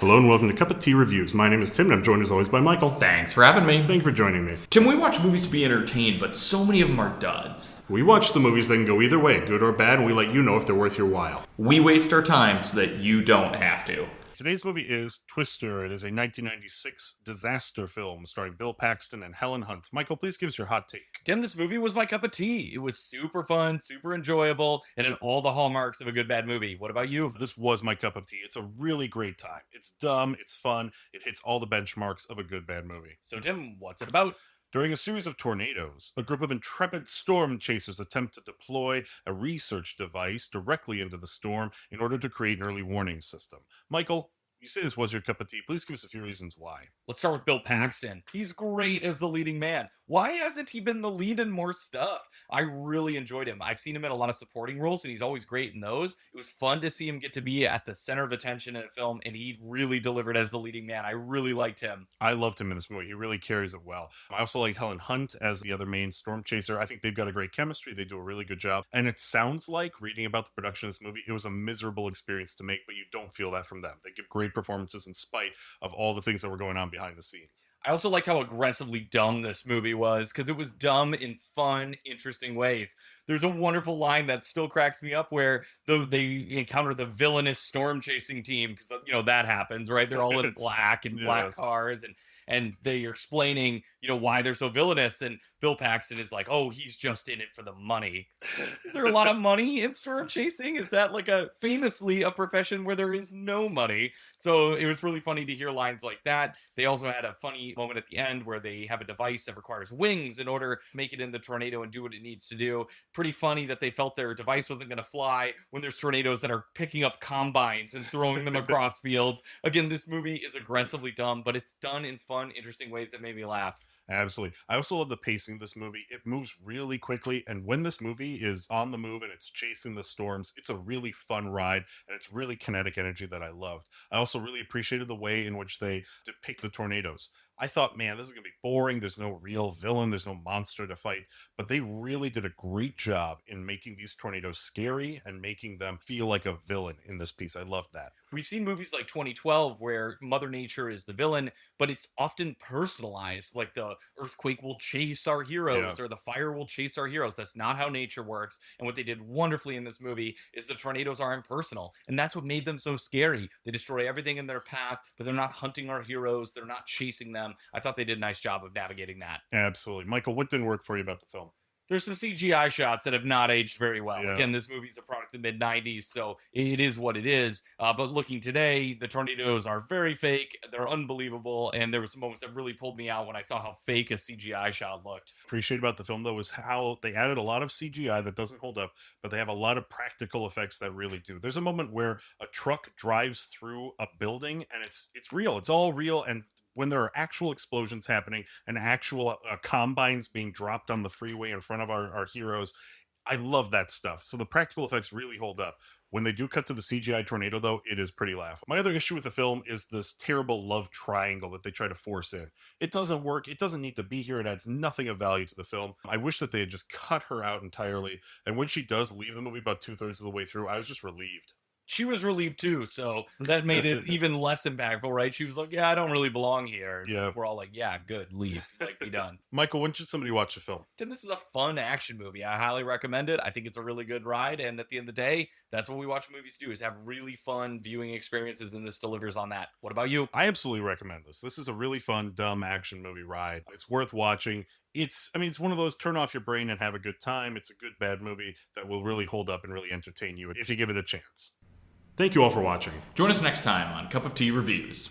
Hello and welcome to Cup of Tea Reviews. My name is Tim and I'm joined as always by Michael. Thanks for having me. Thank you for joining me. Tim, we watch movies to be entertained, but so many of them are duds. We watch the movies that can go either way, good or bad, and we let you know if they're worth your while. We waste our time so that you don't have to. Today's movie is Twister. It is a 1996 disaster film starring Bill Paxton and Helen Hunt. Michael, please give us your hot take. Tim, this movie was my cup of tea. It was super fun, super enjoyable, and had all the hallmarks of a good bad movie. What about you? This was my cup of tea. It's a really great time. It's dumb, it's fun, it hits all the benchmarks of a good bad movie. So, Tim, what's it about? During a series of tornadoes, a group of intrepid storm chasers attempt to deploy a research device directly into the storm in order to create an early warning system. Michael, you say this was your cup of tea. Please give us a few reasons why. Let's start with Bill Paxton. He's great as the leading man. Why hasn't he been the lead in more stuff? I really enjoyed him. I've seen him in a lot of supporting roles, and he's always great in those. It was fun to see him get to be at the center of attention in a film, and he really delivered as the leading man. I really liked him. I loved him in this movie. He really carries it well. I also liked Helen Hunt as the other main storm chaser. I think they've got a great chemistry. They do a really good job. And it sounds like, reading about the production of this movie, it was a miserable experience to make, but you don't feel that from them. They give great performances in spite of all the things that were going on behind the scenes. I also liked how aggressively dumb this movie was, because it was dumb in fun, interesting ways. There's a wonderful line that still cracks me up where they encounter the villainous storm chasing team, because that happens, right? They're all in black and black cars, and they are explaining why they're so villainous, and Bill Paxton is like, oh, he's just in it for the money. Is there a lot of money in storm chasing? Is that like famously a profession where there is no money? So it was really funny to hear lines like that. They also had a funny moment at the end where they have a device that requires wings in order to make it in the tornado and do what it needs to do. Pretty funny that they felt their device wasn't going to fly when there's tornadoes that are picking up combines and throwing them across fields. Again, this movie is aggressively dumb, but it's done in fun, interesting ways that made me laugh. Absolutely. I also love the pacing of this movie. It moves really quickly, and when this movie is on the move and it's chasing the storms, it's a really fun ride, and it's really kinetic energy that I loved. I also really appreciated the way in which they depict the tornadoes. I thought, man, this is going to be boring. There's no real villain. There's no monster to fight. But they really did a great job in making these tornadoes scary and making them feel like a villain in this piece. I loved that. We've seen movies like 2012 where Mother Nature is the villain, but it's often personalized. Like the earthquake will chase our heroes or the fire will chase our heroes. That's not how nature works. And what they did wonderfully in this movie is the tornadoes are impersonal. And that's what made them so scary. They destroy everything in their path, but they're not hunting our heroes. They're not chasing them. I thought they did a nice job of navigating that. Absolutely. Michael, what didn't work for you about the film? There's some CGI shots that have not aged very well. Yeah. Again, this movie's a product of the mid-90s, so it is what it is. But looking today, the tornadoes are very fake. They're unbelievable, and there were some moments that really pulled me out when I saw how fake a CGI shot looked. Appreciate about the film, though, is how they added a lot of CGI that doesn't hold up, but they have a lot of practical effects that really do. There's a moment where a truck drives through a building, and it's real. It's all real, and when there are actual explosions happening and actual combines being dropped on the freeway in front of our heroes, I love that stuff. So the practical effects really hold up. When they do cut to the CGI tornado, though, it is pretty laughable. My other issue with the film is this terrible love triangle that they try to force in. It doesn't work. It doesn't need to be here. It adds nothing of value to the film. I wish that they had just cut her out entirely. And when she does leave the movie about 2/3 of the way through, I was just relieved. She was relieved too, so that made it even less impactful, right? She was like, yeah, I don't really belong here. Yeah. We're all like, yeah, good, leave. Like, be done. Michael, when should somebody watch the film? Tim, this is a fun action movie. I highly recommend it. I think it's a really good ride, and at the end of the day, that's what we watch movies do, is have really fun viewing experiences, and this delivers on that. What about you? I absolutely recommend this. This is a really fun, dumb action movie ride. It's worth watching. It's one of those turn off your brain and have a good time. It's a good, bad movie that will really hold up and really entertain you if you give it a chance. Thank you all for watching. Join us next time on Cup of Tea Reviews.